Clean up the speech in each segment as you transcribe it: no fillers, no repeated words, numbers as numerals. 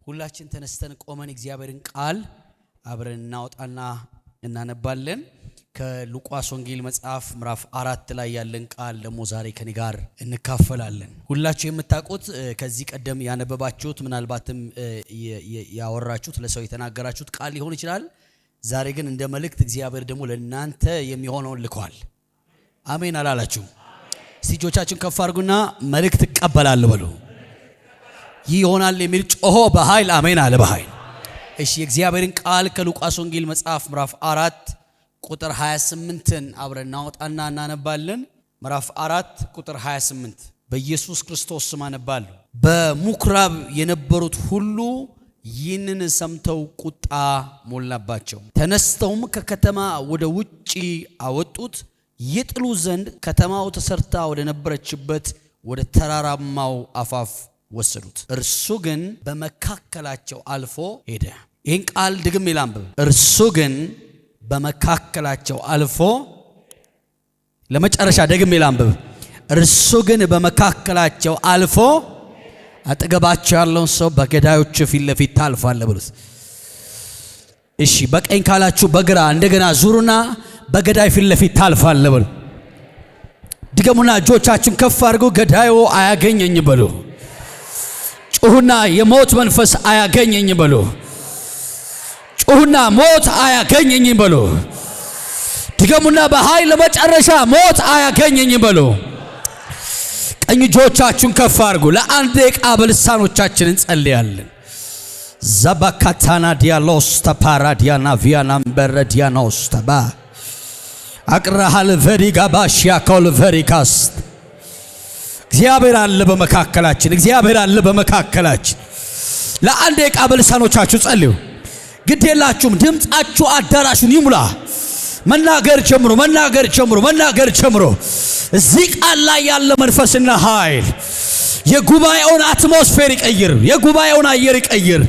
ሁላችን ተነስተን ቆመን እግዚአብሔርን ቃል አብረን እናወጣና እናነባለን። ከሉቃስ ወንጌል መጽሐፍ ምዕራፍ 4 ላይ ያለን ቃል ደግሞ ዛሬ ከኔ ጋር እንካፈላለን። ሁላችሁ የምታውቁት ከዚህ ቀደም ያነበባችሁት ምናልባትም ያወራችሁት ለሰው የተናገራችሁት ቃል ሊሆን ይችላል። ዛሬ ግን እንደ መልእክት እግዚአብሔር ደግሞ ለእናንተ የሚሆነውን ልኳል። አሜን አላላችሁ? እጆቻችሁን ከፍ አድርጉና መልእክት እቀበላለሁ በሉ። ይህ ይሆናል የሚል ጮሆ በኃይል አሜን አለ በኃይል። እሺ የእግዚአብሔርን ቃል ከሉቃስ ወንጌል መጽሐፍ ምዕራፍ 4 ቁጥር 28ን አብረን እናወጣና እናነባለን። ምዕራፍ 4 ቁጥር 28 በኢየሱስ ክርስቶስ ስም አነባለሁ። በምኵራብ የነበሩት ሁሉ ይህንን ሰምተው ቁጣ ሞላባቸው። ተነስተውም ከከተማ ወደ ውጪ አወጡት። ይጥሉ ዘንድ ከተማው ተሰርታ ወደ ነበረችበት ወደ ተራራማው አፋፍ ወሰዱት። እርሱ ግን በመካከላቸው አልፎ ሄደ። ይህን ቃል ድግም ይላንብብ። እርሱ ግን በመካከላቸው አልፎ፣ ለመጨረሻ ደግም ይላንብብ። እርሱ ግን በመካከላቸው አልፎ፣ አጠገባቸው ያለውን ሰው በገዳዮች ፊት ለፊት ታልፋለህ ብሉት። እሺ በቀኝ ካላችሁ በግራ እንደገና ዙሩና በገዳይ ፊት ለፊት ታልፋለህ በሉ። ድገሙና እጆቻችሁን ከፍ አድርጉ። ገዳዩ አያገኘኝ በሉ። ጩሁና የሞት መንፈስ አያገኘኝ በሉ። ጩሁና ሞት አያገኘኝ በሉ። ድገሙና በኃይል ለመጨረሻ ሞት አያገኘኝ በሉ። ቀኝ እጆቻችሁን ከፍ አድርጉ። ለአንድ ደቂቃ በልሳኖቻችን እንጸልያለን። ዘባካታና ዲያሎስ ተፓራዲያና ቪያናምበረ ዲያኖስ ተባ አቅራሃል ቨሪጋባሽያ ኮል ቨሪካስት እግዚአብሔር አለ በመካከላችን። እግዚአብሔር አለ በመካከላችን። ለአንድ ደቂቃ በልሳኖቻችሁ ጸልዩ። ግድ የላችሁም። ድምጻችሁ አዳራሹን ይሙላ። መናገር ጀምሩ፣ መናገር ጀምሩ፣ መናገር ጀምሩ። እዚህ ቃል ላይ ያለ መንፈስና ኃይል የጉባኤውን አትሞስፌር ይቀይር። የጉባኤውን አየር ይቀይር።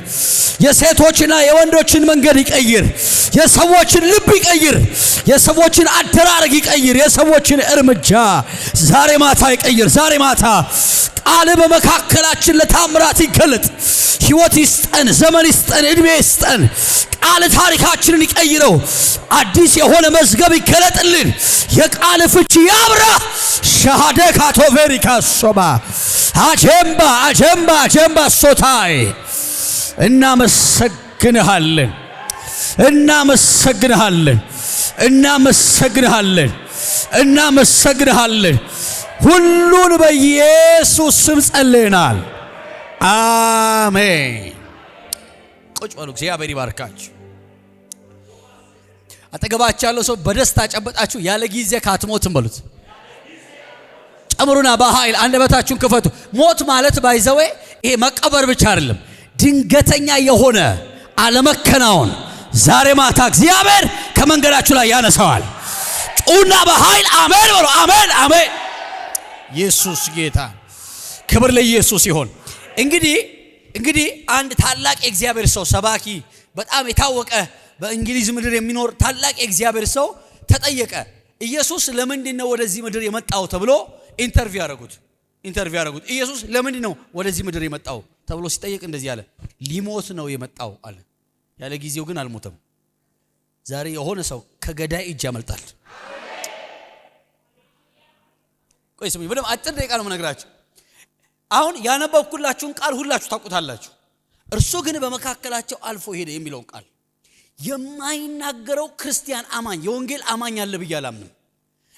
የሴቶችና የወንዶችን መንገድ ይቀይር። የሰዎችን ልብ ይቀይር። የሰዎችን አደራረግ ይቀይር። የሰዎችን እርምጃ ዛሬ ማታ ይቀይር። ዛሬ ማታ ቃል በመካከላችን ለታምራት ይገለጥ። ሕይወት ይስጠን፣ ዘመን ይስጠን፣ ዕድሜ ይስጠን። ቃል ታሪካችንን ይቀይረው። አዲስ የሆነ መዝገብ ይገለጥልን። የቃል ፍቺ ያብራ። ሻሃደ ካቶቬሪካ ሶባ አጀምባ አጀምባ አጀምባ ሶታይ እናመሰግንሃለን፣ እናመሰግንሃለን፣ እናመሰግንሃለን፣ እናመሰግንሃለን። ሁሉን በኢየሱስ ስም ጸልየናል። አሜን። ቁጭ በሉ። እግዚአብሔር ይባርካችሁ። አጠገባችሁ ያለው ሰው በደስታ ጨበጣችሁ ያለ ጊዜ ካትሞትም በሉት። ጨምሩና በኃይል አንደበታችሁን ክፈቱ። ሞት ማለት ባይዘዌ ይሄ መቀበር ብቻ አይደለም፣ ድንገተኛ የሆነ አለመከናወን ዛሬ ማታ እግዚአብሔር ከመንገዳችሁ ላይ ያነሳዋል። ጩና በኃይል አሜን በሉ። አሜን አሜን። ኢየሱስ ጌታ። ክብር ለኢየሱስ ይሁን። እንግዲህ አንድ ታላቅ የእግዚአብሔር ሰው ሰባኪ፣ በጣም የታወቀ በእንግሊዝ ምድር የሚኖር ታላቅ የእግዚአብሔር ሰው ተጠየቀ። ኢየሱስ ለምንድን ነው ወደዚህ ምድር የመጣው ተብሎ ኢንተርቪው ያደረጉት። ኢየሱስ ለምንድን ነው ወደዚህ ምድር የመጣው ተብሎ ሲጠየቅ እንደዚህ አለ፣ ሊሞት ነው የመጣው አለ። ያለ ጊዜው ግን አልሞተም። ዛሬ የሆነ ሰው ከገዳይ እጅ ያመልጣል። ቆይ ስሙኝ፣ በደምብ አጭር ደቂቃ ነው የምነግራችሁ። አሁን ያነበብኩላችሁን ቃል ሁላችሁ ታውቁታላችሁ። እርሱ ግን በመካከላቸው አልፎ ሄደ የሚለውን ቃል የማይናገረው ክርስቲያን አማኝ የወንጌል አማኝ አለ ብዬ አላምንም።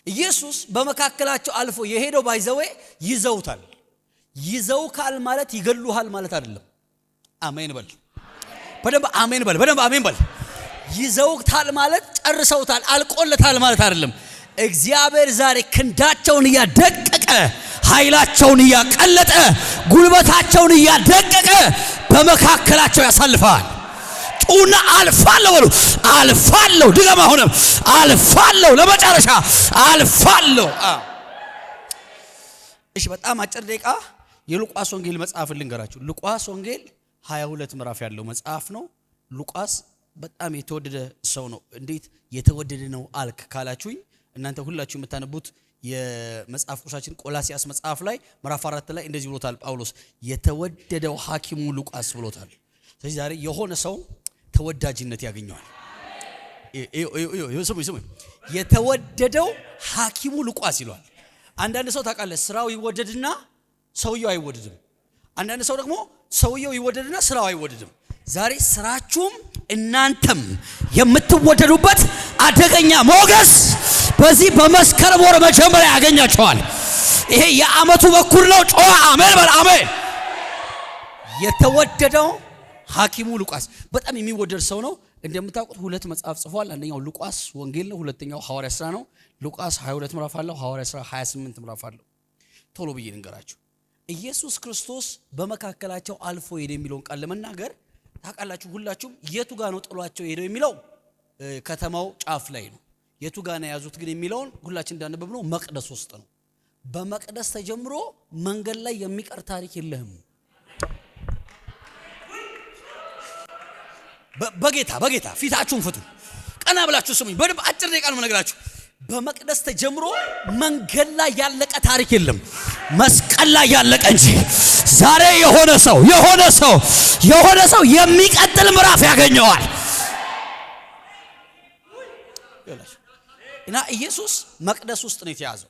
ኢየሱስ በመካከላቸው አልፎ የሄደው ባይዘዌ ይዘውታል። ይዘውካል ማለት ይገሉሃል ማለት አይደለም። አሜን በል በደንብ አሜን በል በደንብ አሜን በል። ይዘውታል ማለት ጨርሰውታል አልቆለታል ማለት አይደለም። እግዚአብሔር ዛሬ ክንዳቸውን እያደቀቀ ኃይላቸውን እያቀለጠ ጉልበታቸውን እያደቀቀ በመካከላቸው ያሳልፋል። ጩና አልፋለሁ በሉ። አልፋለሁ። ድገም። አሁንም አልፋለሁ። ለመጨረሻ አልፋለሁ። እሺ በጣም አጭር ደቂቃ የሉቃስ ወንጌል መጽሐፍ ልንገራችሁ። ሉቃስ ወንጌል 22 ምዕራፍ ያለው መጽሐፍ ነው። ሉቃስ በጣም የተወደደ ሰው ነው። እንዴት የተወደደ ነው አልክ ካላችሁኝ እናንተ ሁላችሁ የምታነቡት የመጽሐፍ ቅዱሳችን ቆላሲያስ መጽሐፍ ላይ ምዕራፍ 4 ላይ እንደዚህ ብሎታል ጳውሎስ። የተወደደው ሐኪሙ ሉቃስ ብሎታል። ስለዚህ ዛሬ የሆነ ሰው ተወዳጅነት ያገኘዋል። ስሙ የተወደደው ሐኪሙ ሉቃስ ይሏል። አንዳንድ ሰው ታውቃለህ ስራው ይወደድና ሰውየው አይወደድም። አንዳንድ ሰው ደግሞ ሰውየው ይወደድና ስራው አይወደድም። ዛሬ ስራችሁም እናንተም የምትወደዱበት አደገኛ ሞገስ በዚህ በመስከረም ወር መጀመሪያ ያገኛቸዋል። ይሄ የዓመቱ በኩር ነው። ጮህ አሜን በል አሜን። የተወደደው ሐኪሙ ሉቃስ በጣም የሚወደድ ሰው ነው። እንደምታውቁት 2 መጽሐፍ ጽፏል። አንደኛው ሉቃስ ወንጌል ነው፣ ሁለተኛው ሐዋርያ ሥራ ነው። ሉቃስ 22 ምዕራፍ አለው፣ ሐዋርያ ሥራ 28 ምዕራፍ አለው። ቶሎ ብዬ ልንገራችሁ። ኢየሱስ ክርስቶስ በመካከላቸው አልፎ ሄደ የሚለውን ቃል ለመናገር ታውቃላችሁ ሁላችሁም የቱ ጋር ነው ጥሏቸው ሄደው የሚለው ከተማው ጫፍ ላይ ነው። የቱ ጋር ነው ያዙት ግን የሚለውን ሁላችን እንዳነበብነው መቅደስ ውስጥ ነው። በመቅደስ ተጀምሮ መንገድ ላይ የሚቀር ታሪክ የለህም። በጌታ ፊታችሁን ፍቱ፣ ቀና ብላችሁ ስሙኝ። በደንብ አጭር ደቂቃ ነው የምነግራችሁ። በመቅደስ ተጀምሮ መንገድ ላይ ያለቀ ታሪክ የለም፣ መስቀል ላይ ያለቀ እንጂ። ዛሬ የሆነ ሰው የሚቀጥል ምዕራፍ ያገኘዋል። እና ኢየሱስ መቅደስ ውስጥ ነው የተያዘው።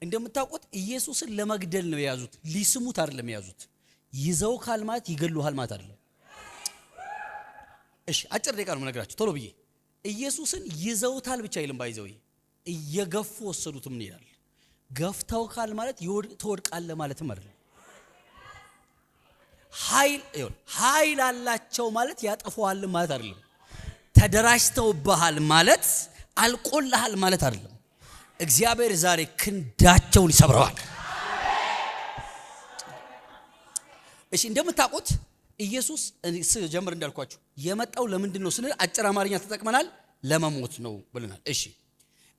እንደምታውቁት ኢየሱስን ለመግደል ነው የያዙት፣ ሊስሙት አይደለም የያዙት። ይዘው ካልማት ይገሉሃል ማለት አይደለም። እሺ አጭር ደቂቃ ነው የምነግራችሁ ቶሎ ብዬ። ኢየሱስን ይዘውታል ብቻ አይልም፣ ባይዘው እየገፉ ወሰዱት። ምን ይላል? ገፍተው ካል ማለት ትወድቃለህ ማለትም አይደለም። ኃይል አላቸው ማለት ያጠፋዋል ማለት አይደለም። ተደራጅተውብሃል ማለት አልቆልሃል ማለት አይደለም። እግዚአብሔር ዛሬ ክንዳቸውን ይሰብረዋል። እሺ እንደምታውቁት ኢየሱስ ጀምር እንዳልኳችሁ የመጣው ለምንድን ነው ስንል አጭር አማርኛ ተጠቅመናል። ለመሞት ነው ብለናል። እሺ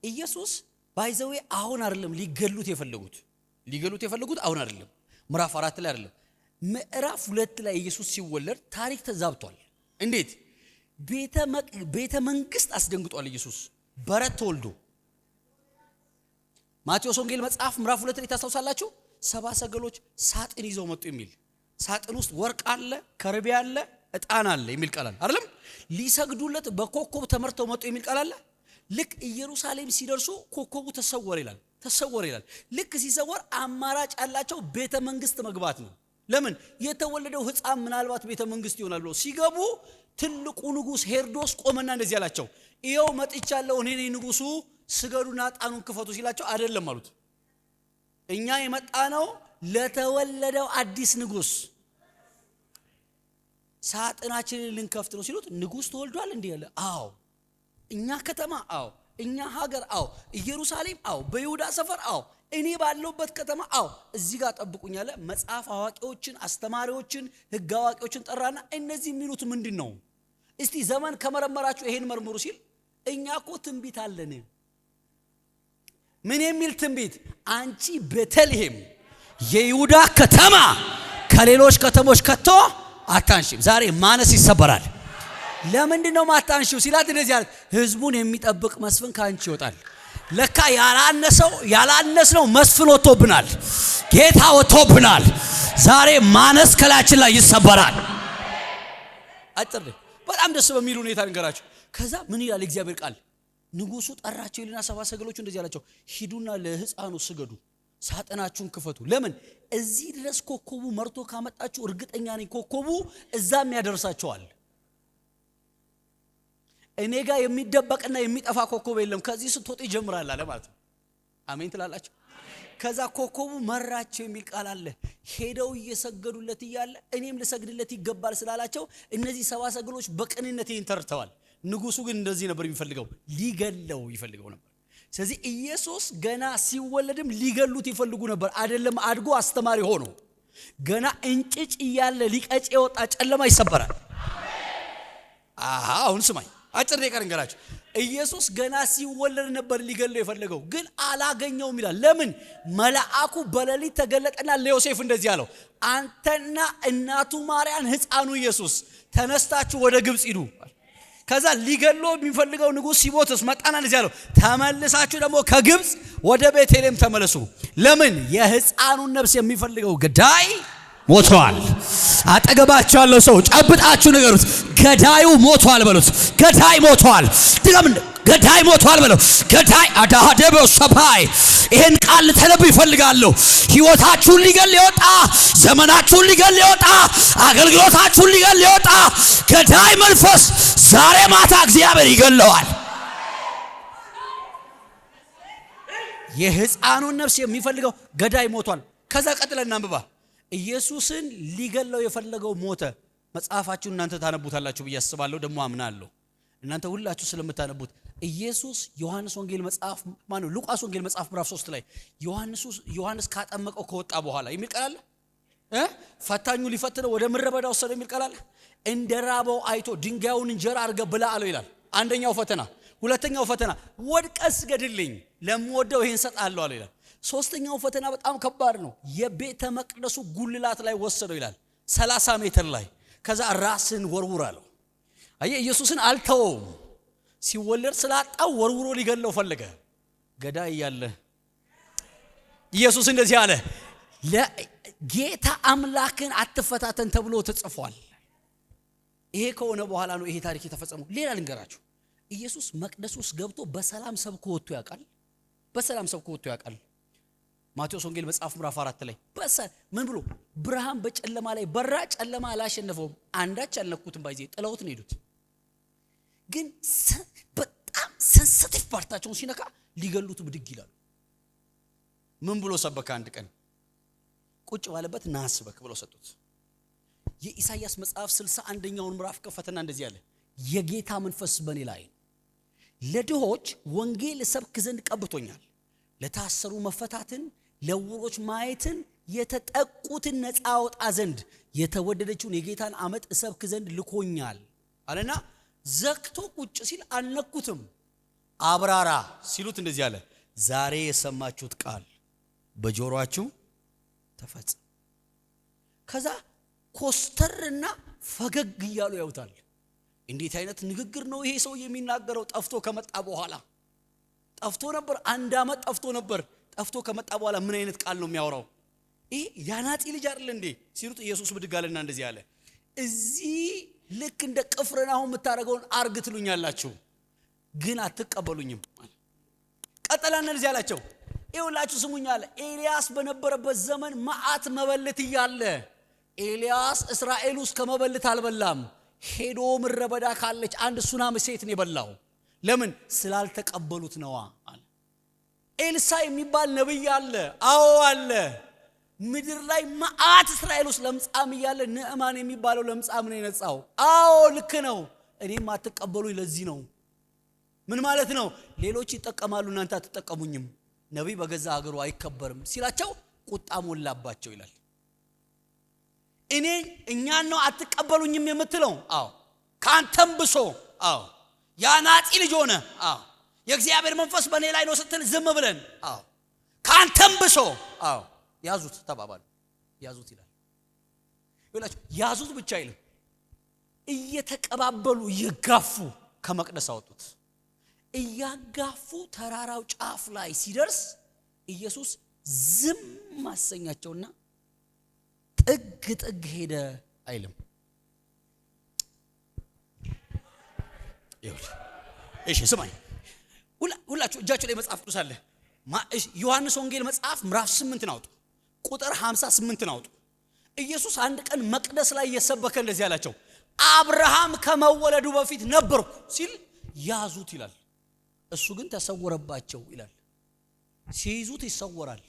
ኢየሱስ ባይዘዌ አሁን አይደለም ሊገሉት የፈለጉት አሁን አይደለም፣ ምዕራፍ 4 ላይ አይደለም፣ ምዕራፍ 2 ላይ ኢየሱስ ሲወለድ ታሪክ ተዛብቷል። እንዴት? ቤተ መንግስት አስደንግጧል። ኢየሱስ በረት ተወልዶ ማቴዎስ ወንጌል መጽሐፍ ምዕራፍ 2 ላይ ታስታውሳላችሁ። 70 ሰገሎች ሳጥን ይዘው መጡ የሚል ሳጥን ውስጥ ወርቅ አለ፣ ከርቤ አለ፣ ዕጣን አለ የሚል ቃል አለ አይደለም። ሊሰግዱለት በኮከብ ተመርተው መጡ የሚል ቃል አለ። ልክ ኢየሩሳሌም ሲደርሱ ኮከቡ ተሰወረ ይላል። ልክ ሲሰወር አማራጭ ያላቸው ቤተ መንግስት መግባት ነው። ለምን? የተወለደው ሕፃን ምናልባት ቤተ መንግስት ይሆናል ብሎ ሲገቡ ትልቁ ንጉስ ሄሮድስ ቆመና እንደዚህ አላቸው፣ ይኸው መጥቻለሁ እኔ ነኝ ንጉሱ፣ ስገዱና ዕጣኑን ክፈቱ ሲላቸው አይደለም አሉት። እኛ የመጣ ነው ለተወለደው አዲስ ንጉስ ሳጥናችንን ልንከፍት ነው ሲሉት፣ ንጉስ ተወልዷል እንዴ ያለ? አዎ። እኛ ከተማ? አዎ። እኛ ሀገር? አዎ። ኢየሩሳሌም? አዎ። በይሁዳ ሰፈር? አዎ። እኔ ባለውበት ከተማ? አዎ። እዚህ ጋር ጠብቁኝ አለ። መጽሐፍ አዋቂዎችን፣ አስተማሪዎችን፣ ህግ አዋቂዎችን ጠራና እነዚህ የሚሉት ምንድነው? እስቲ ዘመን ከመረመራችሁ ይሄን መርምሩ ሲል፣ እኛ እኮ ትንቢት አለን። ምን የሚል ትንቢት? አንቺ ቤተልሔም የይሁዳ ከተማ ከሌሎች ከተሞች ከቶ አታንሺም። ዛሬ ማነስ ይሰበራል። ለምንድን ነው ማታንሺው ሲላት እንደዚህ አለ፣ ህዝቡን የሚጠብቅ መስፍን ካንቺ ይወጣል። ለካ ያላነስነው መስፍን ወጥቶብናል፣ ጌታ ወጥቶብናል። ዛሬ ማነስ ከላችን ላይ ይሰበራል። አጥር በጣም ደስ በሚል ሁኔታ እንገራችሁ። ከዛ ምን ይላል እግዚአብሔር ቃል? ንጉሱ ጠራቸው ይልና 70 ሰገሎቹ እንደዚህ አላቸው፣ ሂዱና ለህፃኑ ስገዱ፣ ሳጥናችሁን ክፈቱ። ለምን? እዚህ ድረስ ኮከቡ መርቶ ካመጣችሁ እርግጠኛ ነኝ ኮከቡ እዛም ያደርሳቸዋል። እኔ ጋር የሚደበቅና የሚጠፋ ኮከብ የለም፣ ከዚህ ስትወጡ ይጀምራል አለ ማለት ነው። አሜን ትላላችሁ? ከዛ ኮከቡ መራቸው የሚል ቃል አለ። ሄደው እየሰገዱለት እያለ እኔም ልሰግድለት ይገባል ስላላቸው እነዚህ 70 ሰገሎች በቅንነት ተርተዋል። ንጉሱ ግን እንደዚህ ነበር የሚፈልገው፣ ሊገለው ይፈልገው ነበር። ስለዚህ ኢየሱስ ገና ሲወለድም ሊገሉት ይፈልጉ ነበር። አይደለም አድጎ አስተማሪ ሆኖ ገና እንጭጭ እያለ ሊቀጭ የወጣ ጨለማ ይሰበራል። አሁን ስማኝ፣ አጭር ደቂቃ ልንገራችሁ። ኢየሱስ ገና ሲወለድ ነበር ሊገለው የፈለገው፣ ግን አላገኘውም ይላል። ለምን? መልአኩ በሌሊት ተገለጠና ለዮሴፍ እንደዚህ አለው፣ አንተና እናቱ ማርያም ሕፃኑ ኢየሱስ ተነስታችሁ ወደ ግብጽ ሂዱ። ከዛ ሊገለው የሚፈልገው ንጉስ ሲሞትስ መጣና እንደዚህ አለው፣ ተመልሳችሁ ደግሞ ከግብጽ ወደ ቤተልሔም ተመለሱ። ለምን? የሕፃኑን ነፍስ የሚፈልገው ገዳይ ሞቷል። አጠገባችሁ ያለው ሰው ጨብጣችሁ ንገሩት፣ ገዳዩ ሞቷል በሉት። ገዳይ ሞቷል። ድገም፣ ገዳይ ሞቷል በለው። ገዳይ አዳሃደበ ሰባይ። ይሄን ቃል ልተነብይ እፈልጋለሁ። ሕይወታችሁን ሊገል ይወጣ፣ ዘመናችሁን ሊገል ይወጣ፣ አገልግሎታችሁን ሊገል ይወጣ ገዳይ መንፈስ ዛሬ ማታ እግዚአብሔር ይገለዋል። የሕፃኑን ነፍስ የሚፈልገው ገዳይ ሞቷል። ከዛ ቀጥለን አንብባ። ኢየሱስን ሊገለው የፈለገው ሞተ። መጽሐፋችሁን እናንተ ታነቡታላችሁ ብዬ አስባለሁ፣ ደግሞ አምናለሁ። እናንተ ሁላችሁ ስለምታነቡት ኢየሱስ ዮሐንስ ወንጌል መጽሐፍ ማነው ሉቃስ ወንጌል መጽሐፍ ምዕራፍ 3 ላይ ዮሐንስ ካጠመቀው ከወጣ በኋላ የሚል ቃል አለ። ፈታኙ ሊፈትነው ወደ ምድረ በዳ ወሰደው የሚል ቃል አለ። እንደራበው አይቶ ድንጋዩን እንጀራ አድርገህ ብላ አለው ይላል። አንደኛው ፈተና። ሁለተኛው ፈተና ወድቀህ ስገድልኝ ለምወደው ይሄን ሰጣለሁ አለው ይላል። ሶስተኛው ፈተና በጣም ከባድ ነው። የቤተ መቅደሱ ጉልላት ላይ ወሰደው ይላል፣ 30 ሜትር ላይ። ከዛ ራስን ወርውር አለው። አየህ ኢየሱስን አልተወውም። ሲወለድ ስላጣው ወርውሮ ሊገለው ፈለገ። ገዳይ ያለ ኢየሱስ እንደዚህ አለ፣ ለጌታ አምላክን አትፈታተን ተብሎ ተጽፏል። ይሄ ከሆነ በኋላ ነው ይሄ ታሪክ የተፈጸመው። ሌላ ልንገራችሁ። ኢየሱስ መቅደስ ውስጥ ገብቶ በሰላም ሰብኮ ወጥቶ ያውቃል። በሰላም ሰብኮ ወጥቶ ያውቃል። ማቴዎስ ወንጌል መጽሐፍ ምዕራፍ 4 ላይ ምን ብሎ ብርሃን በጨለማ ላይ በራ፣ ጨለማ አላሸነፈውም፣ አንዳች አልነኩትም። ባይዜ ጥለውት ነው ሄዱት። ግን በጣም ሴንሲቲቭ ፓርታቸውን ሲነካ ሊገሉት ብድግ ይላሉ። ምን ብሎ ሰበከ? አንድ ቀን ቁጭ ባለበት ናስበክ ብሎ ሰጡት። የኢሳይያስ መጽሐፍ 61ኛውን ምዕራፍ ከፈተና እንደዚህ ያለ የጌታ መንፈስ በኔ ላይ ነው፣ ለድሆች ወንጌል እሰብክ ዘንድ ቀብቶኛል፣ ለታሰሩ መፈታትን፣ ለዕውሮች ማየትን፣ የተጠቁትን ነፃ አወጣ ዘንድ የተወደደችውን የጌታን ዓመት እሰብክ ዘንድ ልኮኛል አለና ዘክቶ ቁጭ ሲል አልነኩትም። አብራራ ሲሉት እንደዚህ አለ፣ ዛሬ የሰማችሁት ቃል በጆሮአችሁ ተፈጸመ። ከዛ ኮስተርና ፈገግ እያሉ ያዩታል። እንዴት አይነት ንግግር ነው ይሄ ሰው የሚናገረው? ጠፍቶ ከመጣ በኋላ ጠፍቶ ነበር፣ 1 ዓመት ጠፍቶ ነበር። ጠፍቶ ከመጣ በኋላ ምን አይነት ቃል ነው የሚያወራው? ይሄ ያናጺ ልጅ አይደል እንዴ ሲሉት ኢየሱስ ብድግ አለና እንደዚህ አለ፣ እዚህ ልክ እንደ ቅፍርናሆም የምታደርገውን አርግ ትሉኛላችሁ፣ ግን አትቀበሉኝም። ቀጠላና እንደዚህ አላቸው፣ ይኸውላችሁ ስሙኝ አለ፣ ኤልያስ በነበረበት ዘመን መዓት መበለት እያለ ኤልያስ እስራኤል ውስጥ ከመበለት አልበላም፣ ሄዶ ምድረ በዳ ካለች አንድ ሱናም ሴት ነው የበላው። ለምን? ስላልተቀበሉት ነዋ አለ። ኤልሳ የሚባል ነብይ አለ። አዎ አለ። ምድር ላይ መዓት እስራኤል ውስጥ ለምጻም እያለ ንዕማን የሚባለው ለምጻም ነው የነጻው። አዎ ልክ ነው። እኔም አትቀበሉኝ ለዚህ ነው። ምን ማለት ነው? ሌሎች ይጠቀማሉ እናንተ አትጠቀሙኝም፣ ነብይ በገዛ ሀገሩ አይከበርም ሲላቸው ቁጣ ሞላባቸው ይላል። እኛን ነው አትቀበሉኝም የምትለው? አዎ። ካንተም ብሶ አዎ። ያናጺ ልጅ ሆነ አዎ። የእግዚአብሔር መንፈስ በእኔ ላይ ነው ስትል ዝም ብለን አዎ። ካንተም ብሶ አዎ። ያዙት ተባባሉ። ያዙት ይላል። ይላችሁ ያዙት ብቻ አይልም፣ እየተቀባበሉ እየጋፉ ከመቅደስ አወጡት። እያጋፉ ተራራው ጫፍ ላይ ሲደርስ ኢየሱስ ዝም ማሰኛቸውና ጥግ ጥግ ሄደ አይልም። እሺ ስማኝ፣ ሁላችሁ እጃችሁ ላይ መጽሐፍ ቅዱስ አለ። ዮሐንስ ወንጌል መጽሐፍ ምዕራፍ 8 አውጡ፣ ቁጥር 58 አውጡ። ኢየሱስ አንድ ቀን መቅደስ ላይ እየሰበከ እንደዚህ አላቸው፣ አብርሃም ከመወለዱ በፊት ነበርኩ ሲል ያዙት ይላል። እሱ ግን ተሰወረባቸው ይላል። ሲይዙት ይሰወራል፣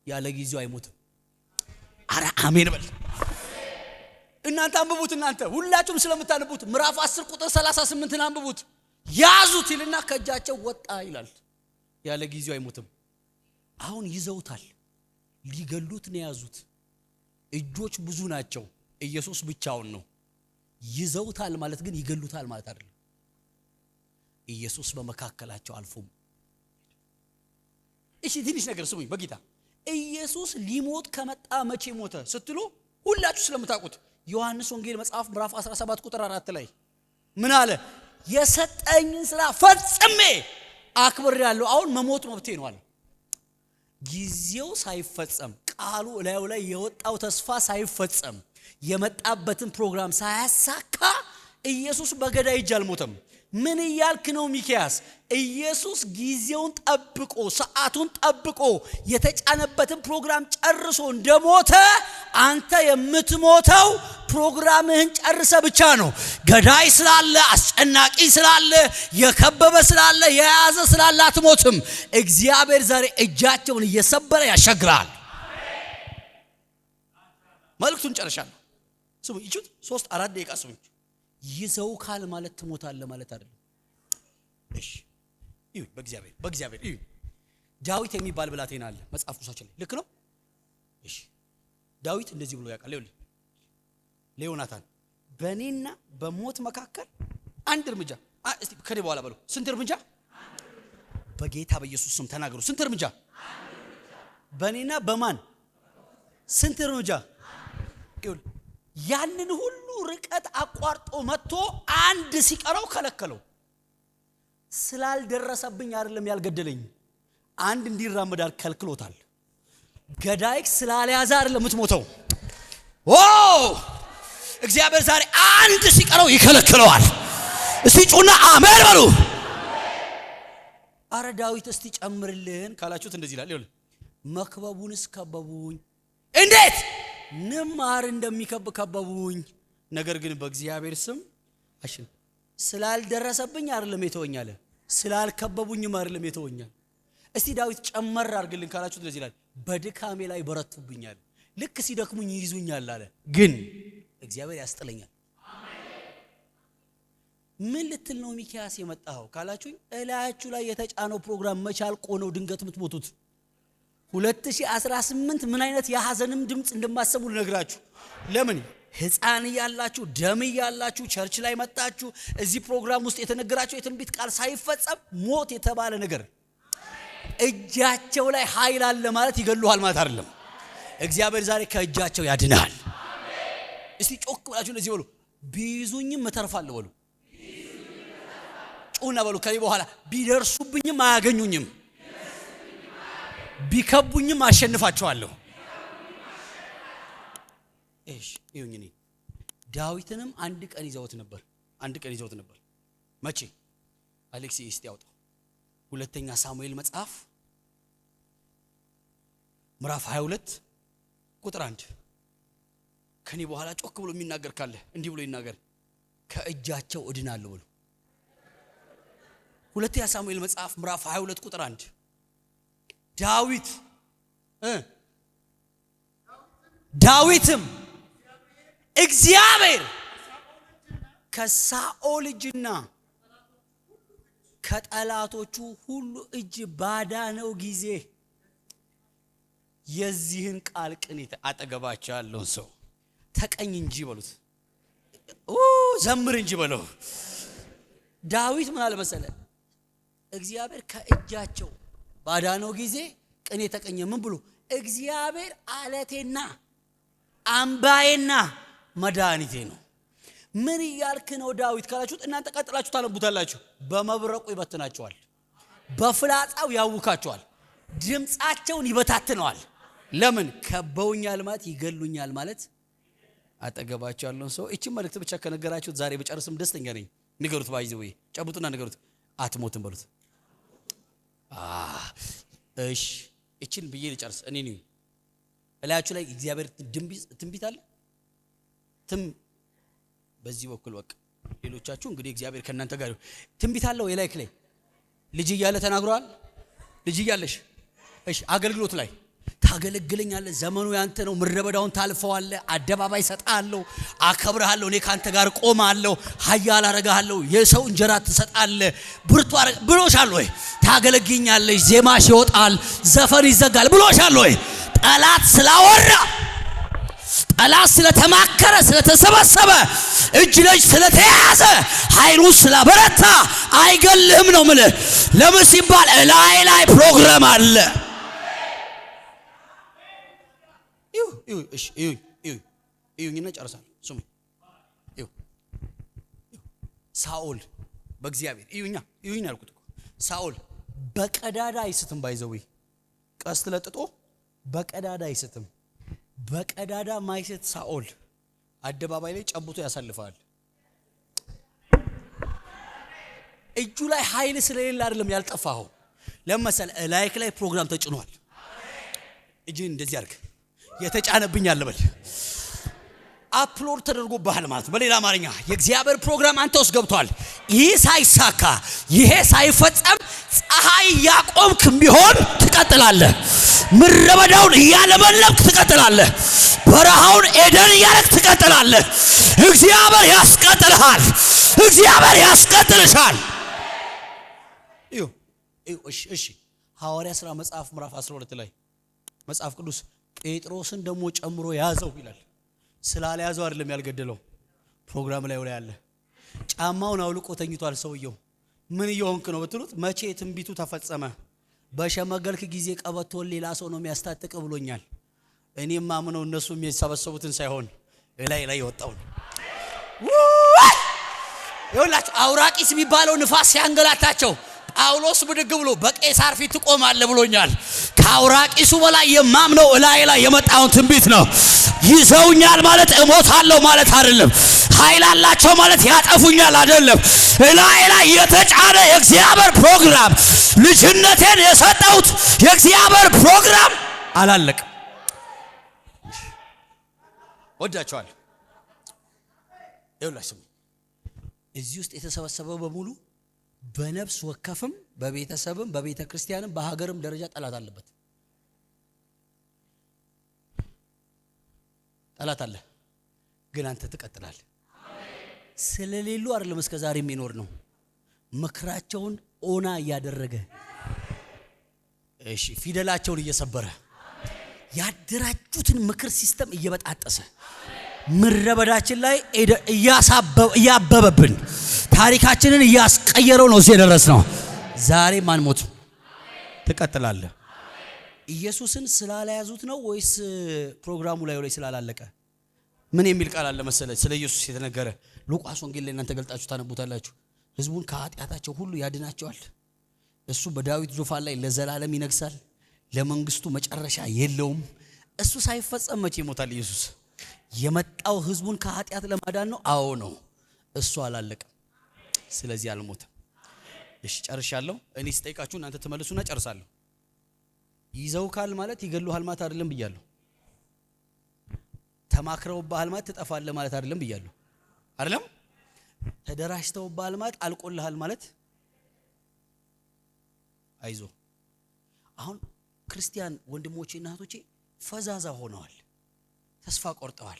ያለ ጊዜው አይሞትም። አረ አሜን በል። እናንተ አንብቡት፣ እናንተ ሁላችሁም ስለምታነቡት ምዕራፍ 10 ቁጥር 38 አንብቡት። ያዙት ይልና ከእጃቸው ወጣ ይላል። ያለ ጊዜው አይሞትም። አሁን ይዘውታል፣ ሊገሉት ነው ያዙት። እጆች ብዙ ናቸው፣ ኢየሱስ ብቻውን ነው። ይዘውታል ማለት ግን ይገሉታል ማለት አይደለም። ኢየሱስ በመካከላቸው አልፎም። እሺ ትንሽ ነገር ስሙኝ በጌታ። ኢየሱስ ሊሞት ከመጣ መቼ ሞተ ስትሉ ሁላችሁ ስለምታውቁት ዮሐንስ ወንጌል መጽሐፍ ምዕራፍ 17 ቁጥር 4 ላይ ምን አለ? የሰጠኝን ስራ ፈጽሜ አክብሬያለሁ፣ አሁን መሞት መብቴ ነው አለ። ጊዜው ሳይፈጸም ቃሉ ላዩ ላይ የወጣው ተስፋ ሳይፈጸም የመጣበትን ፕሮግራም ሳያሳካ ኢየሱስ በገዳይ እጅ አልሞተም። ምን እያልክ ነው ሚኪያስ? ኢየሱስ ጊዜውን ጠብቆ ሰዓቱን ጠብቆ የተጫነበትን ፕሮግራም ጨርሶ እንደሞተ አንተ የምትሞተው ፕሮግራምህን ጨርሰ ብቻ ነው። ገዳይ ስላለ፣ አስጨናቂ ስላለ፣ የከበበ ስላለ፣ የያዘ ስላለ አትሞትም። እግዚአብሔር ዛሬ እጃቸውን እየሰበረ ያሻግራል። መልእክቱን ጨርሻለሁ። ስሙ ይቹት 3-4 ደቂቃ ስሙ። ይዘው ካል ማለት ትሞታለህ ማለት አይደለም። እሺ ይሁን። በእግዚአብሔር ይሁን። ዳዊት የሚባል ብላቴና አለ መጽሐፍ ቅዱሳችን ላይ ልክ ነው። እሺ ዳዊት እንደዚህ ብሎ ያውቃል። ይኸውልህ ለዮናታን በእኔና በሞት መካከል አንድ እርምጃ። እስቲ ከኔ በኋላ በሉ። ስንት እርምጃ? በጌታ በኢየሱስ ስም ተናገሩ። ስንት እርምጃ? በእኔና በማን ስንት እርምጃ? ይኸውልህ ያንን ሁሉ ርቀት አቋርጦ መጥቶ አንድ ሲቀረው ከለከለው። ስላልደረሰብኝ አይደለም ያልገደለኝ፣ አንድ እንዲራመድ ከልክሎታል። ገዳይ ስላልያዘ አይደለም የምትሞተው። እግዚአብሔር ዛሬ አንድ ሲቀረው ይከለክለዋል። እስቲ ጩና አሜን በሉ። አረ ዳዊት እስቲ ጨምርልን ካላችሁት እንደዚህ ይላል። ይኸውልህ መክበቡንስ ከበቡኝ። እንዴት? ንማር እንደሚከብ ከበቡኝ። ነገር ግን በእግዚአብሔር ስም አሽን ስላልደረሰብኝ አይደለም የተወኛለ፣ ስላልከበቡኝም አይደለም የተወኛል። እስቲ ዳዊት ጨመር አድርግልን ካላችሁት እንደዚህ ይላል። በድካሜ ላይ በረቱብኛል፣ ልክ ሲደክሙኝ ይይዙኛል አለ፣ ግን እግዚአብሔር ያስጥለኛል። ምን ልትል ነው ሚኪያስ የመጣው ካላችሁኝ፣ እላያችሁ ላይ የተጫነው ፕሮግራም መቻል ቆነው ድንገት የምትሞቱት 2018 ምን አይነት የሐዘንም ድምጽ እንደማሰሙ ልነግራችሁ። ለምን ሕፃን ያላችሁ ደም ያላችሁ ቸርች ላይ መጣችሁ እዚህ ፕሮግራም ውስጥ የተነገራችሁ የትንቢት ቃል ሳይፈጸም ሞት የተባለ ነገር እጃቸው ላይ ኃይል አለ ማለት ይገሉሃል ማለት አይደለም። እግዚአብሔር ዛሬ ከእጃቸው ያድናል። እስቲ ጮክ ብላችሁ እንደዚህ በሉ። ቢይዙኝም እተርፋለሁ በሉ። ጩና በሉ ከኔ በኋላ። ቢደርሱብኝም አያገኙኝም፣ ቢከቡኝም አሸንፋቸዋለሁ። እሺ ይሁንኝ። ዳዊትንም አንድ ቀን ይዘውት ነበር። መቼ? አሌክሲ እስቲ ያውጣው። ሁለተኛ ሳሙኤል መጽሐፍ ምዕራፍ 22 ቁጥር 1 ከኔ በኋላ ጮክ ብሎ የሚናገር ካለ እንዲህ ብሎ ይናገር። ከእጃቸው እድናለሁ ብሎ። ሁለተኛ ሳሙኤል መጽሐፍ ምዕራፍ 22 ቁጥር 1 ዳዊትም እግዚአብሔር ከሳኦል እጅና ከጠላቶቹ ሁሉ እጅ ባዳነው ጊዜ የዚህን ቃል ቅኔ አጠገባቸው ያለውን ሰው ተቀኝ እንጂ በሉት፣ ዘምር እንጂ በለው። ዳዊት ምን አለ መሰለ? እግዚአብሔር ከእጃቸው ባዳነው ጊዜ ቅኔ ተቀኘ። ምን ብሎ? እግዚአብሔር አለቴና አምባዬና መድኃኒቴ ነው። ምን እያልክ ነው ዳዊት ካላችሁት እናንተ ቀጥላችሁ ታነቡታላችሁ። በመብረቁ ይበትናቸዋል፣ በፍላጻው ያውካቸዋል፣ ድምጻቸውን ይበታትነዋል። ለምን? ከበውኛል ማለት ይገሉኛል ማለት። አጠገባቸው ያለውን ሰው እቺ መልእክት ብቻ ከነገራችሁት ዛሬ በጨርስም ደስተኛ ነኝ። ንገሩት፣ ባይዘው ጨብጡና ንገሩት፣ አትሞትም በሉት። እሺ እቺን ብዬ ልጨርስ። እኔ ነኝ እላያችሁ ላይ እግዚአብሔር ትንቢት አለ። በዚህ በኩል በቃ ሌሎቻችሁ እንግዲህ እግዚአብሔር ከእናንተ ጋር ትንቢት አለው። የላይክ ላይ ልጅ እያለ ተናግሯል። ልጅ እያለሽ እሺ አገልግሎት ላይ ታገለግለኛለህ። ዘመኑ ያንተ ነው። ምድረበዳውን ታልፈዋለህ። አደባባይ ሰጣለሁ፣ አከብርሃለሁ። እኔ ካንተ ጋር ቆማለሁ፣ ኃያል አረጋለሁ፣ የሰው እንጀራ ትሰጣለህ፣ ብርቱ ብሎሻል ወይ? ታገለግኛለሽ፣ ዜማሽ ይወጣል፣ ዘፈን ይዘጋል ብሎሻል ወይ? ጠላት ስላወራ፣ ጠላት ስለተማከረ፣ ስለተሰበሰበ፣ እጅ ለእጅ ስለተያዘ፣ ኃይሉ ስላበረታ አይገልህም ነው የምልህ። ለምን ሲባል ላይ ፕሮግራም አለ። እዩኝና ጨርሳለሁ። ስሙ። ሳኦል በእግዚአብሔር እዩኝ አልኩት እኮ። ሳኦል በቀዳዳ አይስትም። ባይዘው ቀስት ለጥጦ በቀዳዳ አይስትም። በቀዳዳ ማይሰት ሳኦል አደባባይ ላይ ጨብጦ ያሳልፋል። እጁ ላይ ኃይል ስለሌለ አይደለም ያልጠፋው። ለምሳሌ ላይክ ላይ ፕሮግራም ተጭኗል። እጅን እንደዚህ አድርግ የተጫነብኝ አለ በል አፕሎድ ተደርጎብሃል ማለት በሌላ አማርኛ የእግዚአብሔር ፕሮግራም አንተ ውስጥ ገብቷል። ይህ ሳይሳካ ይሄ ሳይፈጸም ፀሐይ ያቆምክም ቢሆን ትቀጥላለህ። ምረበዳውን ያለመለምክ ትቀጥላለህ። በረሃውን ኤደን ያለክ ትቀጥላለህ። እግዚአብሔር ያስቀጥልሃል። እግዚአብሔር ያስቀጥልሻል። እሺ ሐዋርያ ሥራ መጽሐፍ ምዕራፍ 12 ላይ መጽሐፍ ቅዱስ ጴጥሮስን ደግሞ ጨምሮ ያዘው ይላል። ስላልያዘው አይደለም ያልገደለው ፕሮግራም ላይ ያለ ጫማውን አውልቆ ተኝቷል ሰውየው። ምን እየሆንክ ነው ብትሉት መቼ ትንቢቱ ተፈጸመ? በሸመገልክ ጊዜ ቀበቶን ሌላ ሰው ነው የሚያስታጥቅ ብሎኛል። እኔም ማምነው እነሱ የሚሰበሰቡትን ሳይሆን ላይ የወጣው ይኸውላችሁ አውራቂስ የሚባለው ንፋስ ሲያንገላታቸው ጳውሎስ ብድግ ብሎ በቄሳር ፊት ትቆማለህ ብሎኛል። ከአውራቂሱ በላይ የማምነው ላይ የመጣውን ትንቢት ነው። ይዘውኛል ማለት እሞታለሁ ማለት አይደለም። ኃይል አላቸው ማለት ያጠፉኛል አይደለም። ላይ የተጫነ የእግዚአብሔር ፕሮግራም ልጅነቴን የሰጠሁት የእግዚአብሔር ፕሮግራም አላለቀም። ወዳቸዋል። ይኸውላችሁ እዚህ ውስጥ የተሰበሰበው በሙሉ በነፍስ ወከፍም በቤተሰብም በቤተ ክርስቲያንም በሀገርም ደረጃ ጠላት አለበት። ጠላት አለ፣ ግን አንተ ትቀጥላለህ። ስለሌሉ አይደለም እስከ ዛሬ የሚኖር ነው። ምክራቸውን ኦና እያደረገ ፊደላቸውን እየሰበረ ያደራጁትን ምክር ሲስተም እየበጣጠሰ ምረበዳችን ላይ እያበበብን ታሪካችንን እያስቀየረው ነው እዚህ የደረስነው። ዛሬ ማን ሞት ትቀጥላለህ። ኢየሱስን ስላልያዙት ነው ወይስ ፕሮግራሙ ላይ ስላላለቀ? ምን የሚል ቃል አለ መሰለ ስለ ኢየሱስ የተነገረ ሉቃስ ወንጌል ላይ እናንተ ገልጣችሁ ታነቡታላችሁ። ህዝቡን ከኃጢአታቸው ሁሉ ያድናቸዋል። እሱ በዳዊት ዙፋን ላይ ለዘላለም ይነግሳል። ለመንግስቱ መጨረሻ የለውም። እሱ ሳይፈጸም መቼ ይሞታል ኢየሱስ? የመጣው ህዝቡን ከኃጢአት ለማዳን ነው። አዎ ነው። እሱ አላለቀም። ስለዚህ አልሞተም። እሺ ጨርሻለሁ። እኔ ስጠይቃችሁ እናንተ ተመልሱና ጨርሳለሁ። ይዘውካል ማለት ይገሉሃል ማለት አይደለም ብያለሁ። ተማክረውብሃል ማለት ትጠፋለህ ማለት አይደለም ብያለሁ። አይደለም ተደራጅተውብሃል ማለት አልቆልሃል ማለት አይዞ። አሁን ክርስቲያን ወንድሞቼና እህቶቼ ፈዛዛ ሆነዋል። ተስፋ ቆርጠዋል።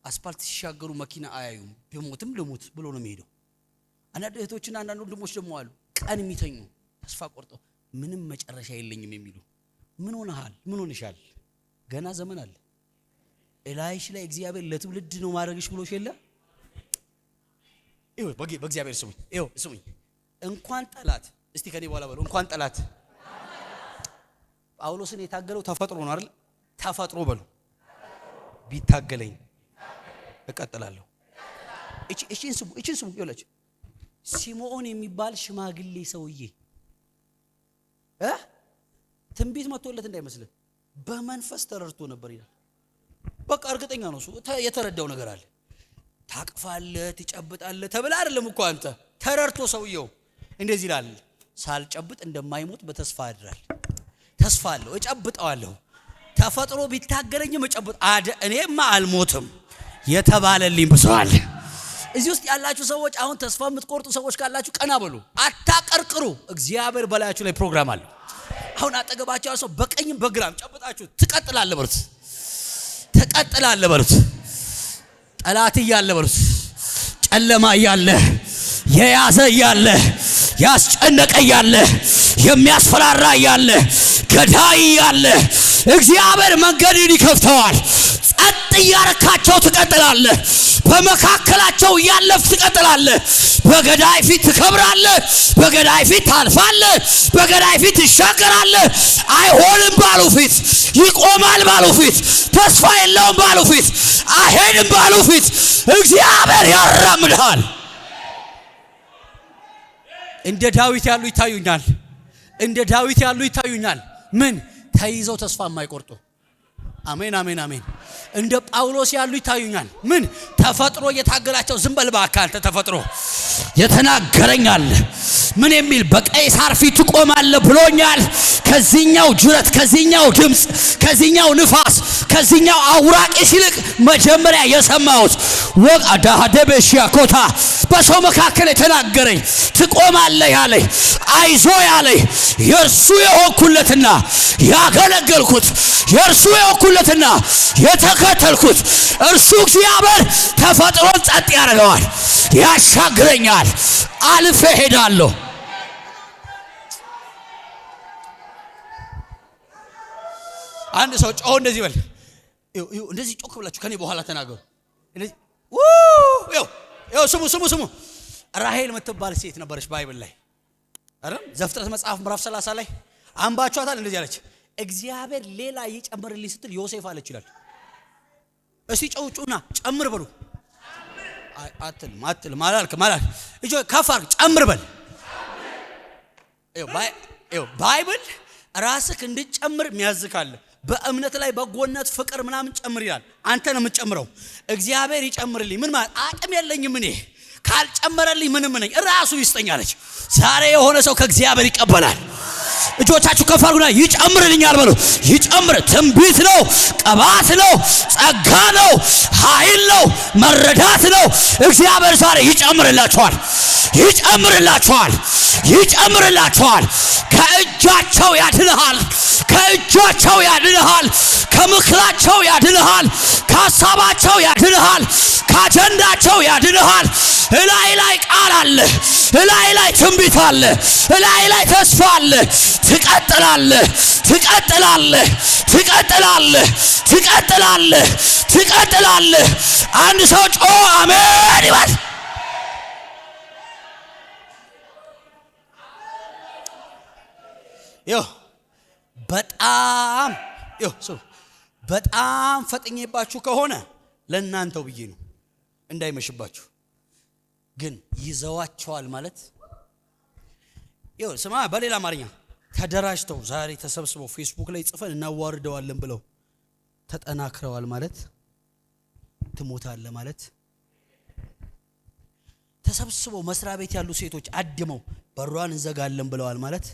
አስፓልት ሲሻገሩ መኪና አያዩም። ቢሞትም ልሙት ብሎ ነው የሚሄደው። አንዳንድ እህቶችና አንዳንድ ወንድሞች ደግሞ አሉ ቀን የሚተኙ ተስፋ ቆርጠው ምንም መጨረሻ የለኝም የሚሉ። ምን ሆነሃል? ምን ሆነሻል? ገና ዘመን አለ። እላይሽ ላይ እግዚአብሔር ለትውልድ ነው ማድረግሽ ብሎሽ የለ? ይኸው በእግዚአብሔር ስሙኝ። ይኸው ስሙኝ። እንኳን ጠላት እስቲ ከኔ በኋላ በሉ እንኳን ጠላት ጳውሎስን የታገለው ተፈጥሮ ነው አይደል? ተፈጥሮ በሉ ቢታገለኝ እቀጥላለሁ። እቺን ስሙ ይኸውላችሁ ሲሞን የሚባል ሽማግሌ ሰውዬ ትንቢት መጥቶለት እንዳይመስልህ በመንፈስ ተረድቶ ነበር ይላል። በቃ እርግጠኛ ነው እሱ የተረዳው ነገር አለ። ታቅፋለህ ትጨብጣለህ ተብላ አይደለም እኮ አንተ ተረድቶ ሰውየው እንደዚህ ይላል። ሳልጨብጥ እንደማይሞት በተስፋ አድራል። ተስፋ አለው እጨብጣለሁ። ተፈጥሮ ቢታገለኝም እጨብጥ እኔማ አልሞትም የተባለልኝ ብሰዋል። እዚህ ውስጥ ያላችሁ ሰዎች አሁን ተስፋ የምትቆርጡ ሰዎች ካላችሁ ቀና በሉ፣ አታቀርቅሩ። እግዚአብሔር በላያችሁ ላይ ፕሮግራም አለ። አሁን አጠገባችሁ ያለው ሰው በቀኝም በግራም ጨብጣችሁ ትቀጥላለህ በሉት። ትቀጥላለህ በሉት። ጠላት እያለ በሉት። ጨለማ እያለ የያዘ እያለ ያስጨነቀ እያለ የሚያስፈራራ እያለ ገዳይ እያለ እግዚአብሔር መንገድን ይከፍተዋል። ጸጥ እያረካቸው ትቀጥላለህ። በመካከላቸው እያለፍ ትቀጥላለህ። በገዳይ ፊት ትከብራለህ። በገዳይ ፊት ታልፋለህ። በገዳይ ፊት ትሻገራለህ። አይሆንም ባሉ ፊት፣ ይቆማል ባሉ ፊት፣ ተስፋ የለውም ባሉ ፊት፣ አይሄድም ባሉ ፊት እግዚአብሔር ያራምድሃል። እንደ ዳዊት ያሉ ይታዩኛል። እንደ ዳዊት ያሉ ይታዩኛል። ምን ተይዘው ተስፋ የማይቆርጡ አሜን አሜን አሜን። እንደ ጳውሎስ ያሉ ይታዩኛል። ምን ተፈጥሮ እየታገላቸው ዝም በል በአካል ተፈጥሮ የተናገረኛል። ምን የሚል በቀይሳር ፊት ቆማለህ ብሎኛል። ከዚህኛው ጅረት፣ ከዚህኛው ድምጽ፣ ከዚህኛው ንፋስ፣ ከዚህኛው አውራቂስ ይልቅ መጀመሪያ የሰማሁት ወቅ አዳሃደበሽያ ኮታ በሰው መካከል የተናገረኝ ትቆማለህ ያለኝ አይዞ ያለኝ የእርሱ የሆንኩለትና ያገለገልኩት የእርሱ የሆንኩለትና የተከተልኩት እርሱ እግዚአብሔር ተፈጥሮን ጸጥ ያደርገዋል፣ ያሻግረኛል፣ አልፌ ሄዳለሁ። አንድ ሰው ጮህ እንደዚህ በል። እንደዚህ ጮክ ብላችሁ ከኔ በኋላ ተናገሩ። እንደዚህ ስሙ። ራሔል የምትባል ሴት ነበረች ባይብል ላይ አይደል? ዘፍጥረት መጽሐፍ ምዕራፍ 30 ላይ አንባችኋታል። እንደዚህ አለች፣ እግዚአብሔር ሌላ ይጨምርልኝ ስትል ዮሴፍ አለች ይላል። እስቲ ጨውጩና ጨምር በሉ። አትልም ማላልክ እጆ ከፋር ጨምር በል። ባይብል ራስክ እንድጨምር የሚያዝካለ በእምነት ላይ በጎነት ፍቅር ምናምን ጨምር ይላል። አንተ ነው የምትጨምረው። እግዚአብሔር ይጨምርልኝ ምን ማለት አቅም የለኝም እኔ ካልጨመረልኝ ምንም ነኝ ራሱ ይስጠኛለች። ዛሬ የሆነ ሰው ከእግዚአብሔር ይቀበላል። እጆቻችሁ ከፍ አድርጉና ይጨምርልኛል በሉ። ይጨምር። ትንቢት ነው፣ ቅባት ነው፣ ጸጋ ነው፣ ኃይል ነው፣ መረዳት ነው። እግዚአብሔር ዛሬ ይጨምርላችኋል። ከእጃቸው ያድንሃል፣ ከእጃቸው ያድንሃል፣ ከምክራቸው ያድንሃል፣ ከሐሳባቸው ያድንሃል፣ ከአጀንዳቸው ያድንሃል። እላይ ላይ ቃል አለ፣ እላይ ላይ ትንቢት አለ፣ እላይ ላይ ተስፋ አለ። ትቀጥላለህ። አንድ ሰው ጮ አሜን ይበል። በጣም ፈጥኜባችሁ ከሆነ ለእናንተው ብዬ ነው እንዳይመሽባችሁ። ግን ይዘዋቸዋል ማለት ስማ፣ በሌላ አማርኛ ተደራጅተው ዛሬ ተሰብስበው ፌስቡክ ላይ ጽፈን እናዋርደዋለን ብለው ተጠናክረዋል ማለት ትሞታለህ ማለት። ተሰብስበው መስሪያ ቤት ያሉ ሴቶች አድመው በሯን እንዘጋለን ብለዋል ማለት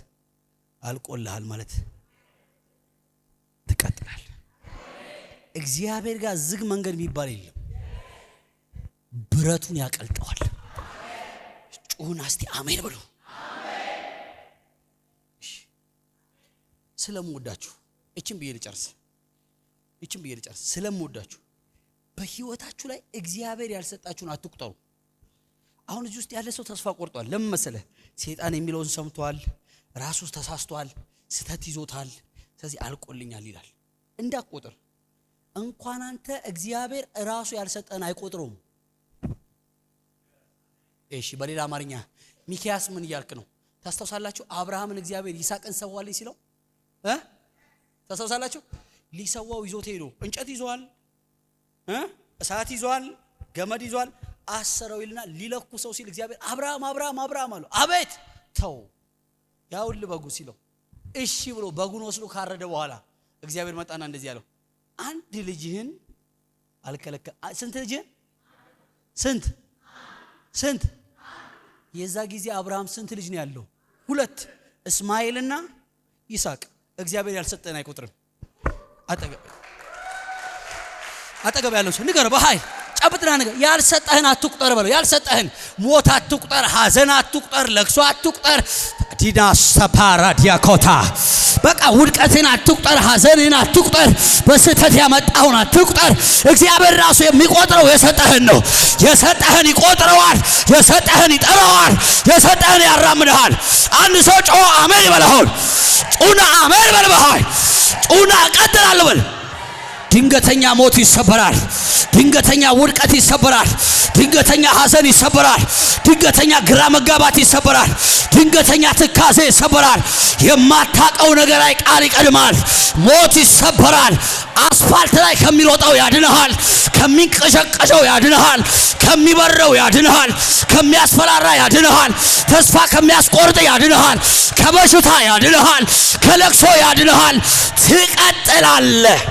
አልቆልሃል ማለት። ትቀጥላለህ። እግዚአብሔር ጋር ዝግ መንገድ የሚባል የለም። ብረቱን ያቀልጠዋል። ጩሁን እስቲ አሜን ብሎ። ስለምወዳችሁ እቺን ብዬ ልጨርስ። ስለምወዳችሁ በህይወታችሁ ላይ እግዚአብሔር ያልሰጣችሁን አትቁጠሩ። አሁን እዚህ ውስጥ ያለ ሰው ተስፋ ቆርጧል። ለምን መሰለህ? ሰይጣን የሚለውን ሰምቷል፣ ራሱ ተሳስቷል፣ ስተት ይዞታል። ስለዚህ አልቆልኛል ይላል። እንዳትቆጥር። እንኳን አንተ እግዚአብሔር ራሱ ያልሰጠን አይቆጥሩም። እሺ፣ በሌላ አማርኛ ሚኪያስ ምን እያልክ ነው? ታስተውሳላችሁ? አብርሃምን እግዚአብሔር ይስሐቅን ሰዋልኝ ሲለው ታስተውሳላችሁ? ሊሰዋው ይዞት ሄዶ እንጨት ይዟል፣ እሳት ይዟል፣ ገመድ ይዟል፣ አሰረው ይልና ሊለኩ ሰው ሲል እግዚአብሔር አብርሃም አለው። አቤት ተው ያውል በጉ ሲለው እሺ ብሎ በጉን ወስዶ ካረደ በኋላ እግዚአብሔር መጣና እንደዚህ ያለው አንድ ልጅህን አልከለከ። ስንት ልጅህን? ስንት? የዛ ጊዜ አብርሃም ስንት ልጅ ነው ያለው? 2፣ እስማኤልና ይስሐቅ። እግዚአብሔር ያልሰጠን አይቆጥርም። አጠገብ ያለው ሰው ንገር፣ በኃይል ጨብጥና ንገር። ያልሰጠህን አትቁጠር በለው። ያልሰጠህን ሞት አትቁጠር፣ ሐዘን አትቁጠር፣ ለቅሶ አትቁጠር። ዲና ሰፓራ ዲያኮታ በቃ ውድቀትን አትቁጠር፣ ሐዘንን አትቁጠር፣ በስተት ያመጣውን አትቁጠር። እግዚአብሔር ራሱ የሚቆጥረው የሰጠህን ነው። የሰጠህን ይቆጥረዋል፣ የሰጠህን ይጠራዋል፣ የሰጠህን ያራምድሃል። አንድ ሰው ጮ አሜን ይበልሃል። ጩና አሜን በልበሃል። ጩና እቀጥላለሁ በል። ድንገተኛ ሞት ይሰበራል። ድንገተኛ ውድቀት ይሰበራል። ድንገተኛ ሐዘን ይሰበራል። ድንገተኛ ግራ መጋባት ይሰበራል። ድንገተኛ ትካዜ ይሰበራል። የማታቀው ነገር ላይ ቃል ይቀድማል። ሞት ይሰበራል። አስፋልት ላይ ከሚሮጠው ያድንሃል። ከሚንቀሸቀሸው ያድንሃል። ከሚበረው ያድንሃል። ከሚያስፈራራ ያድንሃል። ተስፋ ከሚያስቆርጥ ያድንሃል። ከበሽታ ያድንሃል። ከለቅሶ ያድንሃል። ትቀጥላለህ።